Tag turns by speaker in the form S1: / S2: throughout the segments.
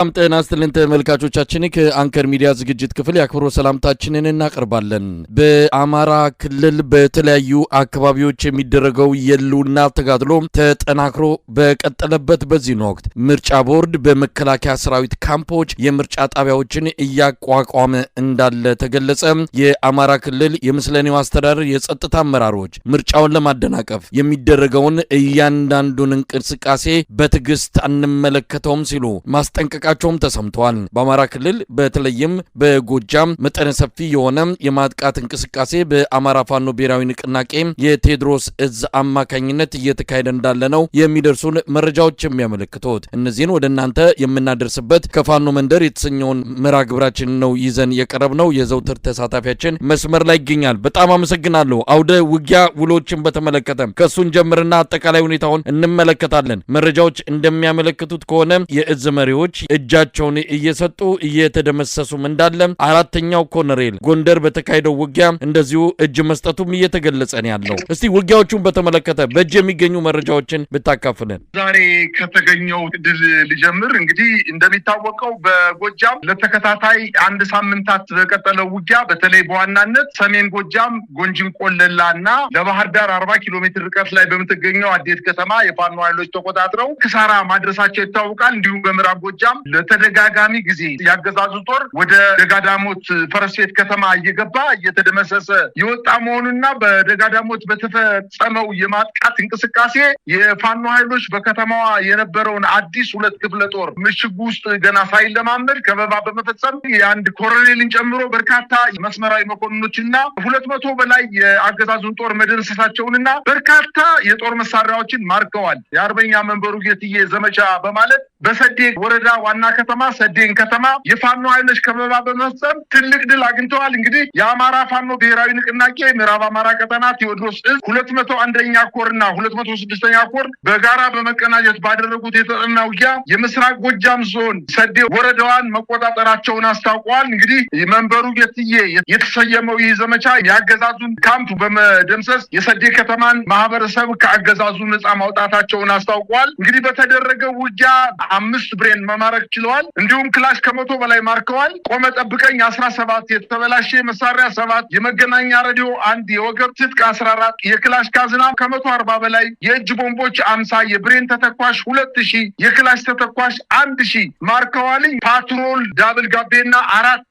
S1: ጤና ይስጥልን ተመልካቾቻችን ከአንከር ሚዲያ ዝግጅት ክፍል ያክብሮ ሰላምታችንን እናቀርባለን። በአማራ ክልል በተለያዩ አካባቢዎች የሚደረገው የሉና ተጋድሎ ተጠናክሮ በቀጠለበት በዚህ ወቅት ምርጫ ቦርድ በመከላከያ ሰራዊት ካምፖች የምርጫ ጣቢያዎችን እያቋቋመ እንዳለ ተገለጸ። የአማራ ክልል የምስለኔው አስተዳደር የጸጥታ አመራሮች ምርጫውን ለማደናቀፍ የሚደረገውን እያንዳንዱን እንቅስቃሴ በትዕግስት አንመለከተውም ሲሉ ማስጠንቀቃቸውም ተሰምቷል። በአማራ ክልል በተለይም በጎጃም መጠነ ሰፊ የሆነ የማጥቃት እንቅስቃሴ በአማራ ፋኖ ብሔራዊ ንቅናቄ የቴዎድሮስ እዝ አማካኝነት እየተካሄደ እንዳለ ነው የሚደርሱን መረጃዎች የሚያመለክቱት። እነዚህን ወደ እናንተ የምናደርስበት ከፋኖ መንደር የተሰኘውን መርሃ ግብራችን ነው ይዘን የቀረብነው። የዘውትር ተሳታፊያችን መስመር ላይ ይገኛል። በጣም አመሰግናለሁ። አውደ ውጊያ ውሎችን በተመለከተ ከሱን ጀምርና አጠቃላይ ሁኔታውን እንመለከታለን። መረጃዎች እንደሚያመለክቱት ከሆነ የእዝ መሪዎች እጃቸውን እየሰጡ እየተደመሰሱም እንዳለ፣ አራተኛው ኮሎኔል ጎንደር በተካሄደው ውጊያ እንደዚሁ እጅ መስጠቱም እየተገለጸ ነው ያለው። እስቲ ውጊያዎቹን በተመለከተ በእጅ የሚገኙ መረጃዎችን ብታካፍለን።
S2: ዛሬ ከተገኘው ድል ልጀምር። እንግዲህ እንደሚታወቀው በጎጃም ለተከታታይ አንድ ሳምንታት በቀጠለው ውጊያ በተለይ በዋናነት ሰሜን ጎጃም ጎንጅን ቆለላና ለባህር ዳር 40 ኪሎ ሜትር ርቀት ላይ በምትገኘው አዴት ከተማ የፋኖ ኃይሎች ተቆጣጥረው ክሳራ ማድረሳቸው ይታወቃል። እንዲሁም በምዕራብ ጎጃም ለተደጋጋሚ ጊዜ ያገዛዙ ጦር ወደ ደጋዳሞት ፈረስቤት ከተማ እየገባ እየተደመሰሰ የወጣ መሆኑና በደጋዳሞት በተፈጸመው የማጥቃት እንቅስቃሴ የፋኖ ኃይሎች በከተማዋ የነበረውን አዲስ 2 ክፍለ ጦር ምሽግ ውስጥ ገና ሳይለማመድ ከበባ በመፈጸም የአንድ ኮሎኔልን ጨምሮ በርካታ መስመራዊ መኮንኖችና 200 በላይ የአገዛዙን ጦር መደምሰሳቸውንና በርካታ የጦር መሳሪያዎችን ማርከዋል። የአርበኛ መንበሩ ጌትዬ ዘመቻ በማለት በሰዴ ወረዳ ዋና ከተማ ሰዴን ከተማ የፋኖ ኃይሎች ከበባ በመፈጸም ትልቅ ድል አግኝተዋል። እንግዲህ የአማራ ፋኖ ብሔራዊ ንቅናቄ ምዕራብ አማራ ቀጠና ቴዎድሮስ እዝ 201ኛ ኮርና 206ኛ ኮር በጋራ በመቀናጀት ባደረጉት የተጠና ውጊያ የምስራቅ ጎጃም ዞን ሰዴ ወረዳዋን መቆጣጠራቸውን አስታውቀዋል። እንግዲህ መንበሩ ጌትዬ የተሰየመው ይህ ዘመቻ የአገዛዙን ካምፕ በመደምሰስ የሰዴ ከተማን ማህበረሰብ ከአገዛዙ ነጻ ማውጣታቸውን አስታውቀዋል። እንግዲህ በተደረገው ውጊያ 5 ብሬን መማረክ ችለዋል። እንዲሁም ክላሽ ከ100 በላይ ማርከዋል። ቆመ ጠብቀኝ 17 የተበላሸ መሳሪያ 7 የመገናኛ ሬዲዮ 1 የወገብ ትጥቅ 14 የክላሽ ካዝና ከ140 በላይ የእጅ ቦምቦች 50 የብሬን ተተኳሽ 2000 የክላሽ ተተኳሽ 1000 ማርከዋል። ፓትሮል ዳብል ጋቤና 4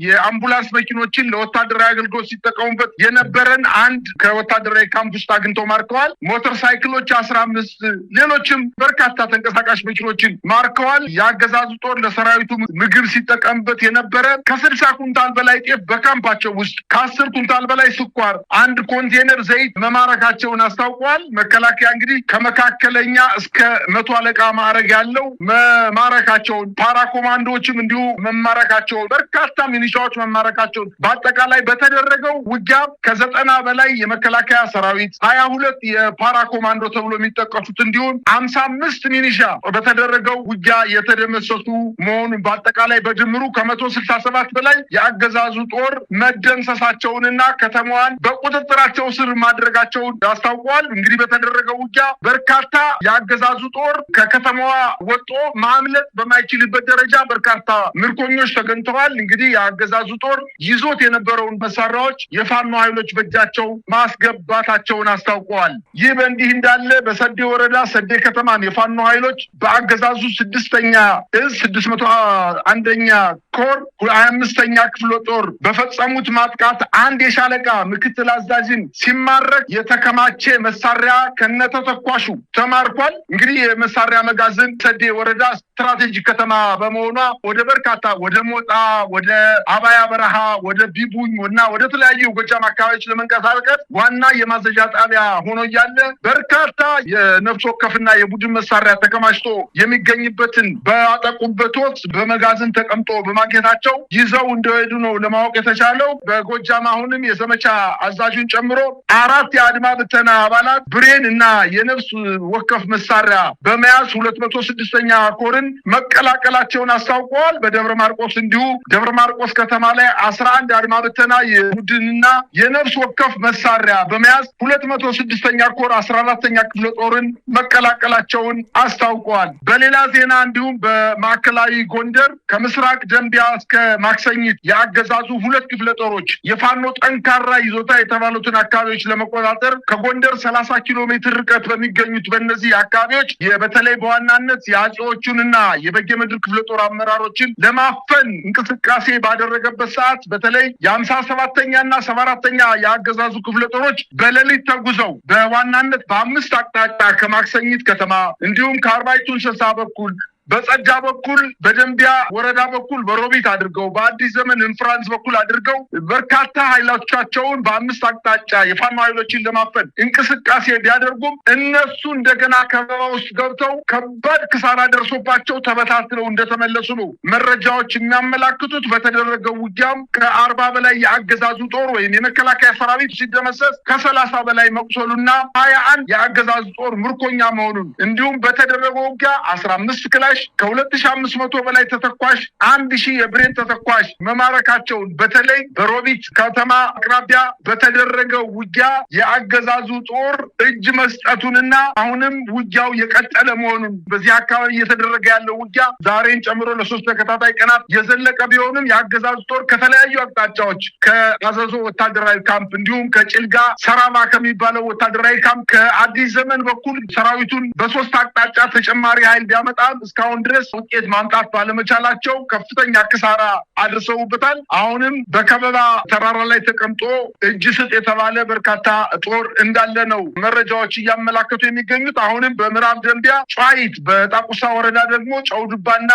S2: የአምቡላንስ መኪኖችን ለወታደራዊ አገልግሎት ሲጠቀሙበት የነበረን አንድ ከወታደራዊ ካምፕ ውስጥ አግኝተው ማርከዋል። ሞተር ሳይክሎች 15 ሌሎችም በርካታ ተንቀሳቃሽ መኪኖችን ማርከዋል። የአገዛዙ ጦር ለሰራዊቱ ምግብ ሲጠቀምበት የነበረ ከ60 ኩንታል በላይ ጤፍ በካምፓቸው ውስጥ ከ10 ኩንታል በላይ ስኳር፣ 1 ኮንቴነር ዘይት መማረካቸውን አስታውቀዋል። መከላከያ እንግዲህ ከመካከለኛ እስከ 100 አለቃ ማዕረግ ያለው መማረካቸውን፣ ፓራ ኮማንዶዎችም እንዲሁ መማረካቸውን፣ በርካታ ሚሊሻዎች መማረካቸውን በአጠቃላይ በተደረገው ውጊያ ከ90 በላይ የመከላከያ ሰራዊት 22 የፓራ ኮማንዶ ተብሎ የሚጠቀሱት እንዲሁም 55 ሚሊሻ በተደረገው ውጊያ የተደመሰሱ መሆኑን በአጠቃላይ በድምሩ ከ167 በላይ የአገዛዙ ጦር መደምሰሳቸውንና ከተማዋን በቁጥጥራቸው ስር ማድረጋቸውን አስታውቀዋል። እንግዲህ በተደረገው ውጊያ በርካታ የአገዛዙ ጦር ከከተማዋ ወጥቶ ማምለጥ በማይችልበት ደረጃ በርካታ ምርኮኞች ተገኝተዋል። እንግዲህ የአገዛዙ ጦር ይዞት የነበረውን መሳሪያዎች የፋኖ ኃይሎች በእጃቸው ማስገባታቸውን አስታውቀዋል። ይህ በእንዲህ እንዳለ በሰዴ ወረዳ ሰዴ ከተማን የፋኖ ኃይሎች በአገዛዙ 6ኛ እዝ 601ኛ ኮር 25ኛ ክፍለ ጦር በፈጸሙት ማጥቃት አንድ የሻለቃ ምክትል አዛዥን ሲማረክ የተከማቸ መሳሪያ ከነተተኳሹ ተማርኳል። እንግዲህ የመሳሪያ መጋዘን ሰዴ ወረዳ ስትራቴጂክ ከተማ በመሆኗ ወደ በርካታ ወደ ሞጣ፣ ወደ አባያ በረሃ፣ ወደ ቢቡኝ እና ወደ ተለያዩ ጎጃም አካባቢዎች ለመንቀሳቀስ ዋና የማዘዣ ጣቢያ ሆኖ እያለ በርካታ የነፍስ ወከፍና የቡድን መሳሪያ ተከማችቶ የሚገኝበትን ባጠቁበት ወቅት በመጋዘን ተቀምጦ በማግኘታቸው ይዘው እንደሄዱ ነው ለማወቅ የተቻለው። በጎጃም አሁንም የዘመቻ አዛዡን ጨምሮ 4 የአድማ ብተና አባላት ብሬን እና የነፍስ ወከፍ መሳሪያ በመያዝ 206ኛ ኮርን መቀላቀላቸውን አስታውቀዋል። በደብረ ማርቆስ እንዲሁ ደብረ ማርቆስ ከተማ ላይ 11 አድማ ብተና የቡድንና የነፍስ ወከፍ መሳሪያ በመያዝ 206ኛ ኮር 14ኛ ክፍለ ጦርን መቀላቀላቸውን አስታውቀዋል። በሌላ በሌላ ዜና እንዲሁም በማዕከላዊ ጎንደር ከምስራቅ ደንቢያ እስከ ማክሰኝት ያገዛዙ ሁለት ክፍለ ጦሮች የፋኖ ጠንካራ ይዞታ የተባሉትን አካባቢዎች ለመቆጣጠር ከጎንደር 30 ኪሎ ሜትር ርቀት በሚገኙት በእነዚህ አካባቢዎች በተለይ በዋናነት የአጼዎቹንና የበጌምድር ክፍለ ጦር አመራሮችን ለማፈን እንቅስቃሴ ባደረገበት ሰዓት በተለይ የ57ኛና 74ኛ ያገዛዙ ክፍለ ጦሮች በሌሊት ተጉዘው በዋናነት በአምስት አቅጣጫ ከማክሰኝት ከተማ እንዲሁም ከአርባይቱ እንስሳ በኩል በጸዳ በኩል በደንቢያ ወረዳ በኩል በሮቢት አድርገው በአዲስ ዘመን ኢንፍራንስ በኩል አድርገው በርካታ ኃይሎቻቸውን በአምስት አቅጣጫ የፋኖ ኃይሎችን ለማፈን እንቅስቃሴ ቢያደርጉም እነሱ እንደገና ከበባ ውስጥ ገብተው ከባድ ክሳራ ደርሶባቸው ተበታትነው እንደተመለሱ ነው መረጃዎች የሚያመላክቱት። በተደረገው ውጊያም ከ40 በላይ የአገዛዙ ጦር ወይም የመከላከያ ሰራዊት ሲደመሰስ ከ30 በላይ መቁሰሉና 21 የአገዛዙ ጦር ምርኮኛ መሆኑን እንዲሁም በተደረገው ውጊያ 15 ክላሽ ከ2500 በላይ ተተኳሽ 1000 የብሬን ተተኳሽ መማረካቸውን በተለይ በሮቢት ከተማ አቅራቢያ በተደረገው ውጊያ የአገዛዙ ጦር እጅ መስጠቱንና አሁንም ውጊያው የቀጠለ መሆኑን በዚህ አካባቢ እየተደረገ ያለው ውጊያ ዛሬን ጨምሮ ለ3 ተከታታይ ቀናት የዘለቀ ቢሆንም የአገዛዙ ጦር ከተለያዩ አቅጣጫዎች ከአዘዞ ወታደራዊ ካምፕ እንዲሁም ከጭልጋ ሰራማ ከሚባለው ወታደራዊ ካምፕ ከአዲስ ዘመን በኩል ሰራዊቱን በሶስት አቅጣጫ ተጨማሪ ኃይል ቢያመጣም እስካሁን ድረስ ውጤት ማምጣት ባለመቻላቸው ከፍተኛ ክሳራ አድርሰውበታል። አሁንም በከበባ ተራራ ላይ ተቀምጦ እጅ ስጥ የተባለ በርካታ ጦር እንዳለ ነው መረጃዎች እያመላከቱ የሚገኙት። አሁንም በምዕራብ ደንቢያ ጨዋይት፣ በጣቁሳ ወረዳ ደግሞ ጨውድባና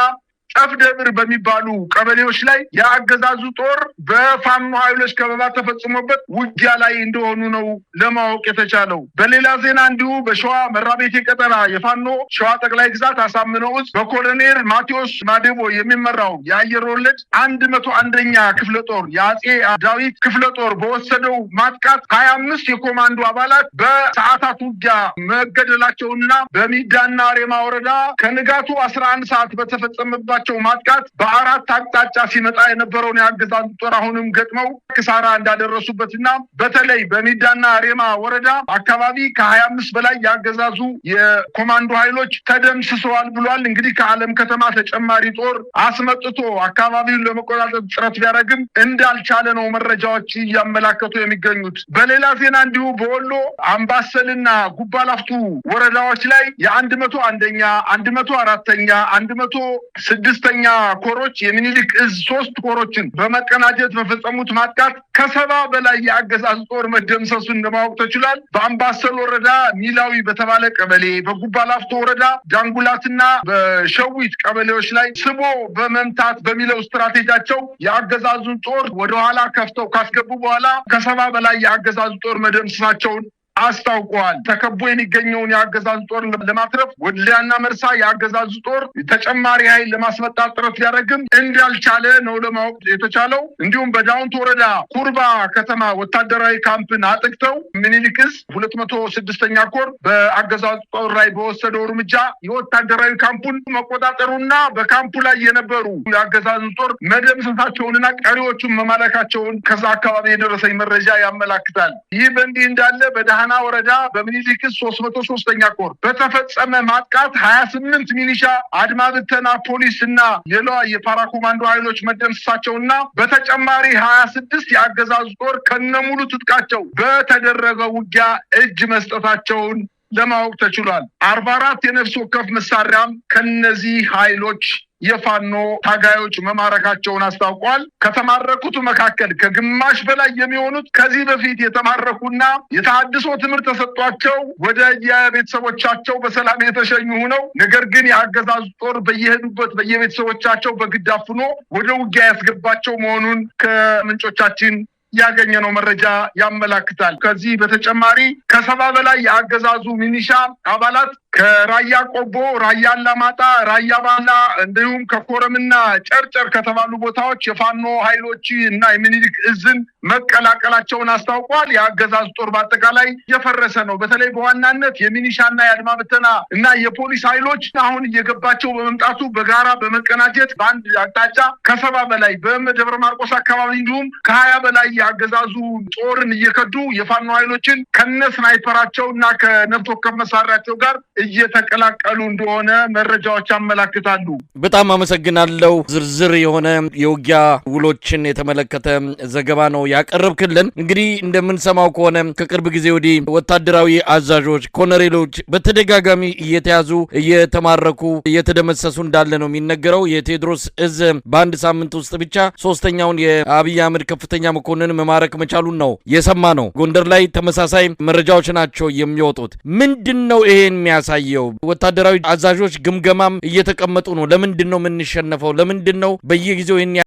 S2: ጨፍደብር በሚባሉ ቀበሌዎች ላይ የአገዛዙ ጦር በፋኖ ኃይሎች ከበባ ተፈጽሞበት ውጊያ ላይ እንደሆኑ ነው ለማወቅ የተቻለው። በሌላ ዜና እንዲሁ በሸዋ መራቤቴ ቀጠና የፋኖ ሸዋ ጠቅላይ ግዛት አሳምነው ዕዝ በኮሎኔል ማቴዎስ ማዴቦ የሚመራው የአየር ወለድ 101ኛ ክፍለ ጦር የአጼ ዳዊት ክፍለ ጦር በወሰደው ማጥቃት 25 የኮማንዶ አባላት በሰዓታት ውጊያ መገደላቸውና በሚዳና ሬማ ወረዳ ከንጋቱ 11 ሰዓት በተፈጸመባቸው ማጥቃት በአራት አቅጣጫ ሲመጣ የነበረውን የአገዛዙ ጦር አሁንም ገጥመው ክሳራ እንዳደረሱበትና በተለይ በሚዳና ሬማ ወረዳ አካባቢ ከ25 በላይ የአገዛዙ የኮማንዶ ኃይሎች ተደምስሰዋል ብሏል። እንግዲህ ከዓለም ከተማ ተጨማሪ ጦር አስመጥቶ አካባቢውን ለመቆጣጠር ጥረት ቢያደርግም እንዳልቻለ ነው መረጃዎች እያመላከቱ የሚገኙት። በሌላ ዜና እንዲሁ በወሎ አምባሰልና ጉባላፍቱ ወረዳዎች ላይ የ101ኛ 104ኛ 106ኛ ኮሮች የሚኒሊክ ዕዝ 3 ኮሮችን በመቀናጀት በፈጸሙት ማጥቃት ከ70 በላይ የአገዛዝ ጦር መደምሰሱን ለማወቅ ተችሏል። በአምባሰል ወረዳ ሚላዊ በተባለ ቀበሌ፣ በጉባላፍቶ ወረዳ ዳንጉላትና በሸዊት ቀበሌዎች ላይ ስቦ በመምታት በሚለው ስትራቴጂያቸው የአገዛዙን ጦር ወደኋላ ከፍተው ካስገቡ በኋላ ከ70 በላይ የአገዛዙ ጦር መደምሰሳቸውን አስታውቀዋል። ተከቦ የሚገኘውን የአገዛዙ ጦር ለማትረፍ ወልዲያና መርሳ የአገዛዙ ጦር ተጨማሪ ኃይል ለማስመጣት ጥረት ቢያደርግም እንዳልቻለ ነው ለማወቅ የተቻለው። እንዲሁም በዳውንት ወረዳ ኩርባ ከተማ ወታደራዊ ካምፕን አጥቅተው ሚኒሊክ ዕዝ 206ኛ ኮር በአገዛዙ ጦር ላይ በወሰደው እርምጃ የወታደራዊ ካምፑን መቆጣጠሩና በካምፑ ላይ የነበሩ የአገዛዙ ጦር መደምሰሳቸውንና ቀሪዎቹን መማለካቸውን ከዛ አካባቢ የደረሰኝ መረጃ ያመላክታል። ይህ በእንዲህ እንዳለ በዳህና ወረዳ በሚኒሊክ ዕዝ 303ኛ ኮር በተፈጸመ ማጥቃት 28 ሚሊሻ አድማ ብተና ፖሊስ እና ሌላ የፓራ ኮማንዶ ኃይሎች መደምሰሳቸውና በተጨማሪ 26 የአገዛዙ ጦር ከነሙሉ ትጥቃቸው በተደረገው ውጊያ እጅ መስጠታቸውን ለማወቅ ተችሏል። 44 የነፍስ ወከፍ መሳሪያም ከነዚህ ኃይሎች የፋኖ ታጋዮች መማረካቸውን አስታውቋል። ከተማረኩት መካከል ከግማሽ በላይ የሚሆኑት ከዚህ በፊት የተማረኩና የተሐድሶ ትምህርት ተሰጥቷቸው ወደ የቤተሰቦቻቸው በሰላም የተሸኙ ሆነው ነገር ግን የአገዛዙ ጦር በየሄዱበት በየቤተሰቦቻቸው በግድ አፍኖ ወደ ውጊያ ያስገባቸው መሆኑን ከምንጮቻችን ያገኘነው መረጃ ያመላክታል። ከዚህ በተጨማሪ ከ70 በላይ የአገዛዙ ሚኒሻ አባላት ከራያ ቆቦ፣ ራያ አላማጣ፣ ራያ ባላ እንዲሁም ከኮረምና ጨርጨር ከተባሉ ቦታዎች የፋኖ ኃይሎች እና የሚኒሊክ ዕዝን መቀላቀላቸውን አስታውቋል። የአገዛዙ ጦር በአጠቃላይ የፈረሰ ነው። በተለይ በዋናነት የሚኒሻና የአድማ ብተና እና የፖሊስ ኃይሎች አሁን እየገባቸው በመምጣቱ በጋራ በመቀናጀት በአንድ አቅጣጫ ከ70 በላይ በደብረ ማርቆስ አካባቢ እንዲሁም ከ20 በላይ የአገዛዙ ጦርን እየከዱ የፋኖ ኃይሎችን ከነ ስናይፐራቸው እና ከነፍስ ወከፍ መሳሪያቸው ጋር እየተቀላቀሉ እንደሆነ መረጃዎች ያመላክታሉ።
S1: በጣም አመሰግናለሁ። ዝርዝር የሆነ የውጊያ ውሎችን የተመለከተ ዘገባ ነው ያቀረብክልን። እንግዲህ እንደምንሰማው ከሆነ ከቅርብ ጊዜ ወዲህ ወታደራዊ አዛዦች፣ ኮሎኔሎች በተደጋጋሚ እየተያዙ እየተማረኩ እየተደመሰሱ እንዳለ ነው የሚነገረው። የቴዎድሮስ እዝ በአንድ ሳምንት ውስጥ ብቻ 3ኛውን የአብይ አህመድ ከፍተኛ መኮንን መማረክ መቻሉን ነው የሰማ ነው። ጎንደር ላይ ተመሳሳይ መረጃዎች ናቸው የሚወጡት። ምንድን ነው ይሄን የሚያሳየው? ወታደራዊ አዛዦች ግምገማም እየተቀመጡ ነው። ለምንድን ነው የምንሸነፈው? ለምንድን ነው በየጊዜው